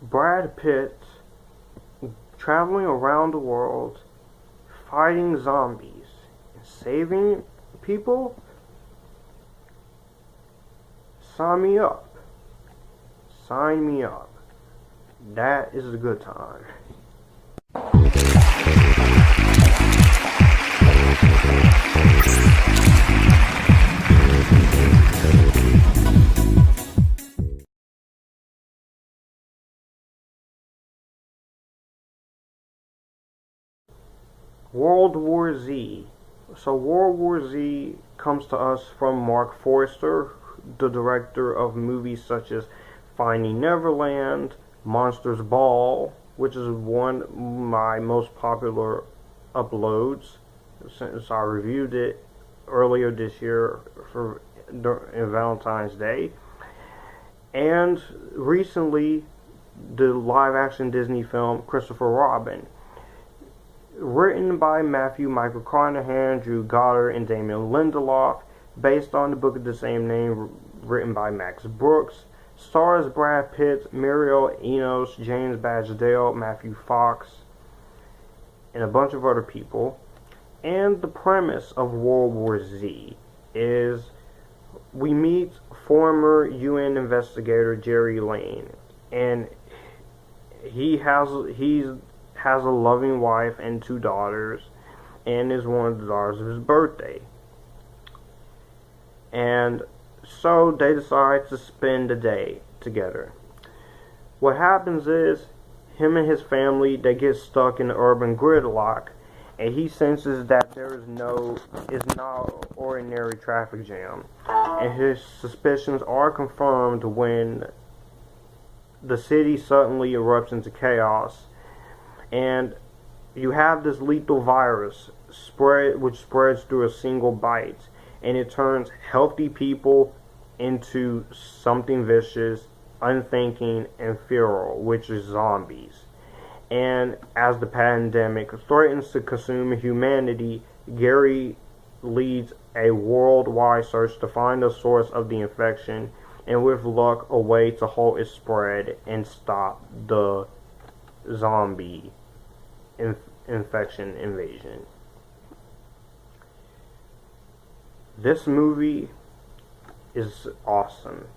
Brad Pitt traveling around the world, fighting zombies, and saving people? Sign me up. Sign me up. That is a good time. World War Z. So World War Z comes to us from Marc Forster, the director of movies such as Finding Neverland, Monsters Ball, which is one of my most popular uploads since I reviewed it earlier this year for Valentine's Day, and recently the live-action Disney film Christopher Robin, written by Matthew Michael Carnahan, Drew Goddard, and Damon Lindelof, based on the book of the same name written by Max Brooks. Stars Brad Pitt, Mireille, Enos, James Badge-Dale, Matthew Fox, and a bunch of other people. And the premise of World War Z is we meet former UN investigator Jerry Lane, and he has a loving wife and 2 daughters, and is one of the daughters of his birthday. And so they decide to spend the day together. What happens is, him and his family, they get stuck in the urban gridlock, and he senses that there is not ordinary traffic jam. And his suspicions are confirmed when the city suddenly erupts into chaos, and you have this lethal virus which spreads through a single bite, and it turns healthy people into something vicious, unthinking, and feral, which is zombies. And as the pandemic threatens to consume humanity, Gary leads a worldwide search to find the source of the infection, and with luck, a way to halt its spread and stop the zombie infection invasion. This movie is awesome.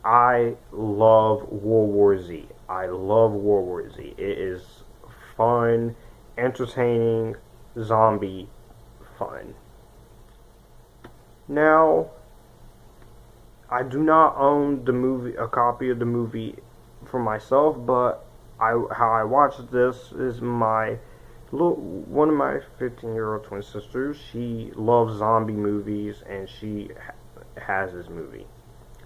I love World War Z. I love World War Z. It is fun, entertaining, zombie fun. Now, I do not own a copy of the movie for myself, but how I watched this is one of my 15-year-old twin sisters. She loves zombie movies, and she has this movie.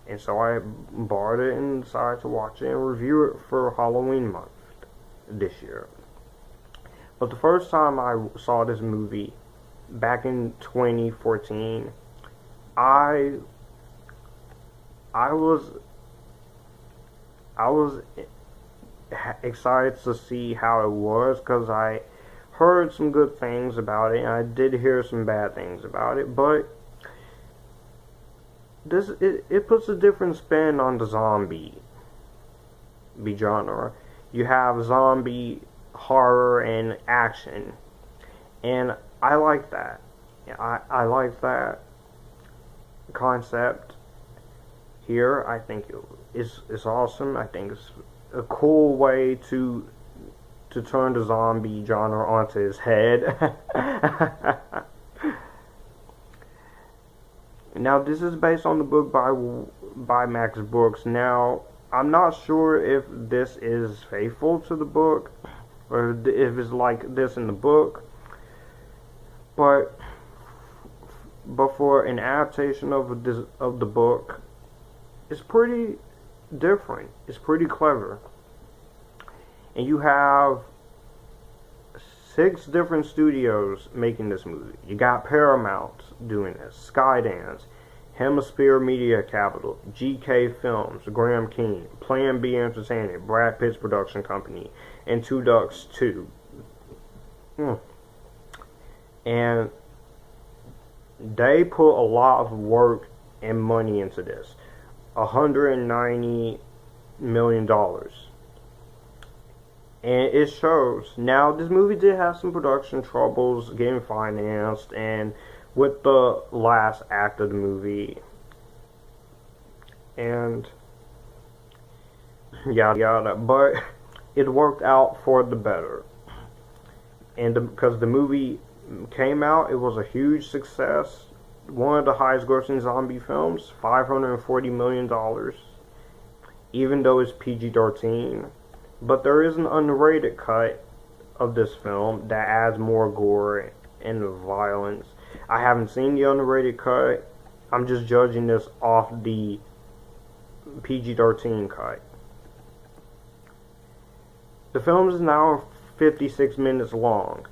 And so I borrowed it and decided to watch it and review it for Halloween month this year. But the first time I saw this movie, back in 2014, I was excited to see how it was, because I heard some good things about it, and I did hear some bad things about it, but it puts a different spin on the zombie genre. You have zombie horror and action, and I like that. I like that concept here. I think it's awesome. I think it's a cool way to turn the zombie genre onto his head. Now, this is based on the book by Max Brooks. Now, I'm not sure if this is faithful to the book, or if it's like this in the book, but for an adaptation of the book, it's pretty different. It's pretty clever. And you have 6 different studios making this movie. You got Paramount doing this, Skydance, Hemisphere Media Capital, GK Films, Graham King, Plan B Entertainment, Brad Pitt's production company, and Two Ducks 2. And they put a lot of work and money into this. $190 million. And it shows. Now, this movie did have some production troubles getting financed and with the last act of the movie. And yada yada. But it worked out for the better. And because the movie came out, it was a huge success. One of the highest grossing zombie films, $540 million. Even though it's PG-13. But there is an unrated cut of this film that adds more gore and violence. I haven't seen the unrated cut. I'm just judging this off the PG-13 cut. The film is now 56 minutes long.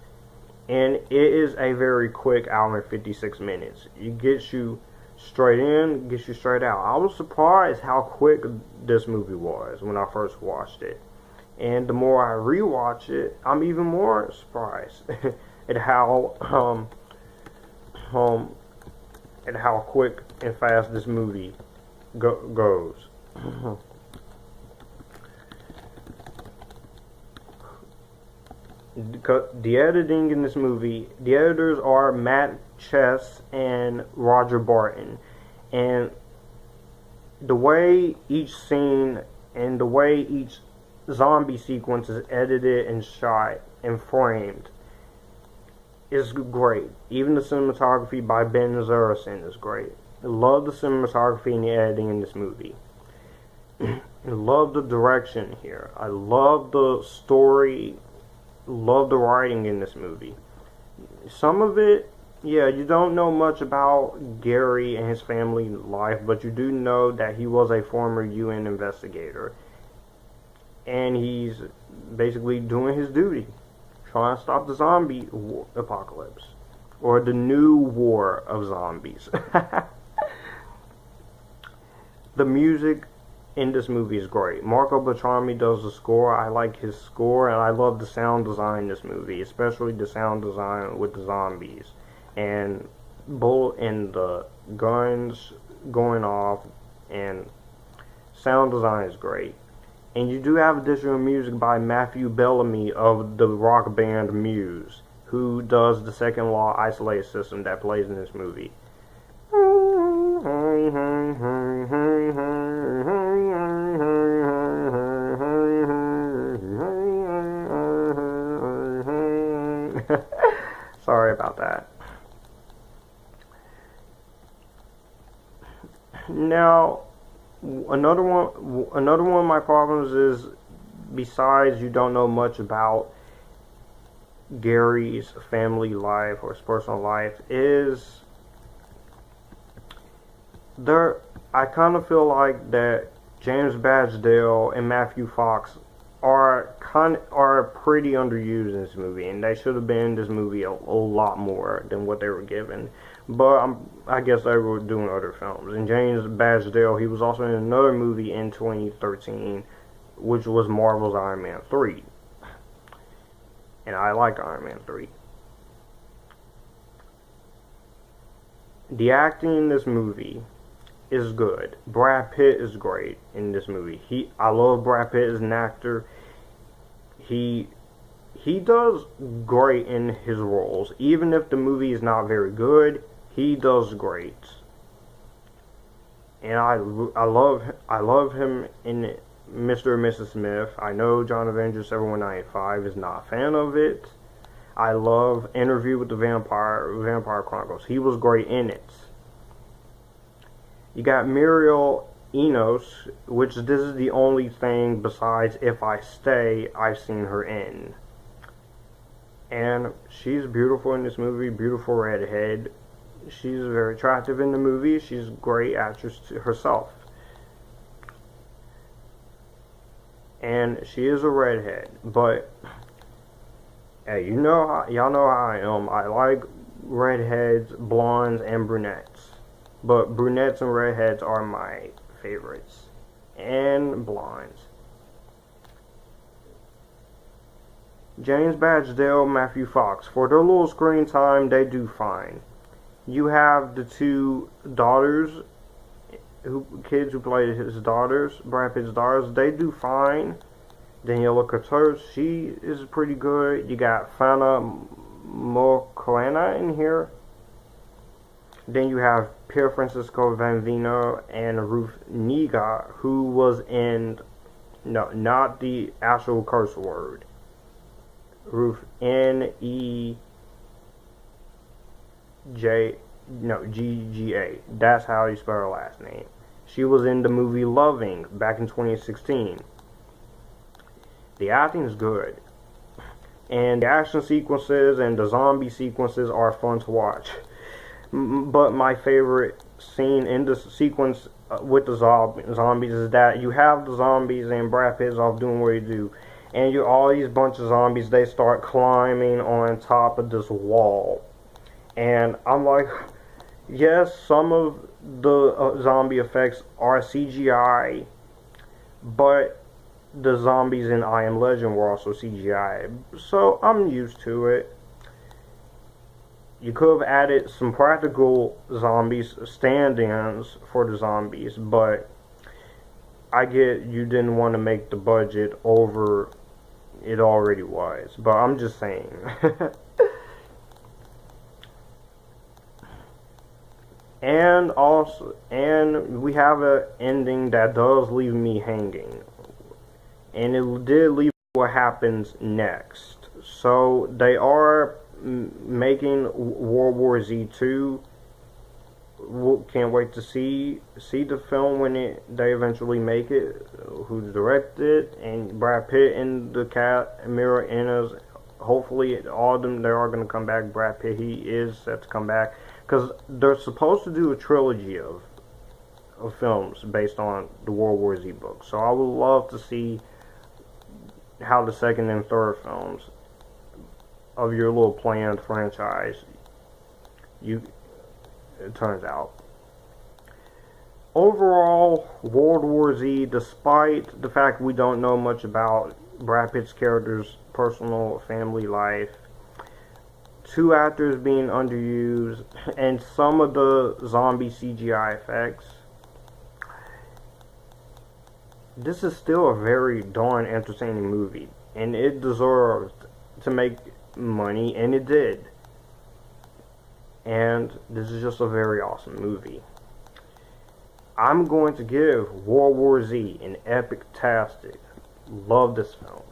And it is a very quick hour and 56 minutes. It gets you straight in, gets you straight out. I was surprised how quick this movie was when I first watched it. And the more I rewatch it, I'm even more surprised at how quick and fast this movie goes. The editing in this movie, the editors are Matt Chess and Roger Barton, and the way each scene and the way each zombie sequence is edited and shot and framed is great. Even the cinematography by Ben Zarison is great. I love the cinematography and the editing in this movie. I love the direction here. I love the story. Love the writing in this movie. Some of it, yeah, you don't know much about Gary and his family life, but you do know that he was a former UN investigator. And he's basically doing his duty, trying to stop the zombie apocalypse, or the new war of zombies. The music in this movie is great. Marco Beltrami does the score. I like his score, and I love the sound design in this movie, especially the sound design with the zombies and the guns going off, and sound design is great. And you do have additional music by Matthew Bellamy of the rock band Muse, who does the second law isolated system that plays in this movie. Sorry about that. Now, another one of my problems is, besides you don't know much about Gary's family life or his personal life, is I kind of feel like that James Badgedale and Matthew Fox are pretty underused in this movie, and they should have been in this movie a lot more than what they were given. But I guess they were doing other films. And James Badgedale, he was also in another movie in 2013, which was Marvel's Iron Man 3. And I like Iron Man 3. The acting in this movie is good. Brad Pitt is great in this movie. I love Brad Pitt as an actor. He does great in his roles. Even if the movie is not very good, he does great. And I love him in Mr. and Mrs. Smith. I know John Avenger 7195 is not a fan of it. I love Interview with the Vampire Chronicles. He was great in it. You got Mireille Enos, which this is the only thing besides If I Stay I've seen her in. And she's beautiful in this movie, beautiful redhead. She's very attractive in the movie. She's a great actress herself. And she is a redhead, but hey, y'all know how I am. I like redheads, blondes, and brunettes. But brunettes and redheads are my favorites. And blondes. James Badgedale, Matthew Fox. For their little screen time, they do fine. You have the two daughters kids who played his daughters, Brad Pitt's daughters, they do fine. Daniela Kerterz, she is pretty good. You got Fana Mokoena in here. Then you have Pierre Francisco Van Vino and Ruth Negga, who was in, no, not the actual curse word. Ruth Gga. That's how you spell her last name. She was in the movie Loving back in 2016. The acting is good. And the action sequences and the zombie sequences are fun to watch. But my favorite scene in the sequence with the zombies is that you have the zombies and Brad Pitt's off doing what he do. And all these bunch of zombies, they start climbing on top of this wall. And I'm like, yes, some of the zombie effects are CGI, but the zombies in I Am Legend were also CGI, so I'm used to it. You could have added some practical zombies, stand-ins for the zombies, but I get you didn't want to make the budget over it already was, but I'm just saying. And we have an ending that does leave me hanging. And it did leave what happens next. So they are making World War Z 2. Can't wait to see the film when they eventually make it. Who directed it, and Brad Pitt and the cat Mireille, Enos. Hopefully all of them, they are going to come back. Brad Pitt, he is set to come back, because they're supposed to do a trilogy of films based on the World War Z book. So I would love to see how the second and third films of your little planned franchise it turns out. Overall, World War Z, despite the fact we don't know much about Brad Pitt's character's personal family life, two actors being underused, and some of the zombie CGI effects, this is still a very darn entertaining movie, and it deserved to make money, and it did. And this is just a very awesome movie. I'm going to give World War Z an Epictastic. Love this film.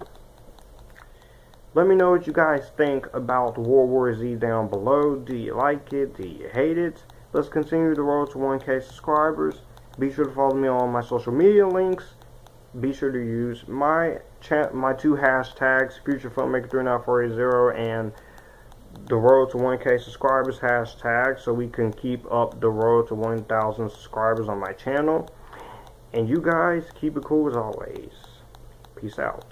Let me know what you guys think about World War Z down below. Do you like it? Do you hate it? Let's continue the road to 1K subscribers. Be sure to follow me on my social media links. Be sure to use my two hashtags, Future Filmmaker 39480 and the road to 1K subscribers hashtag, so we can keep up the road to 1,000 subscribers on my channel. And you guys keep it cool as always. Peace out.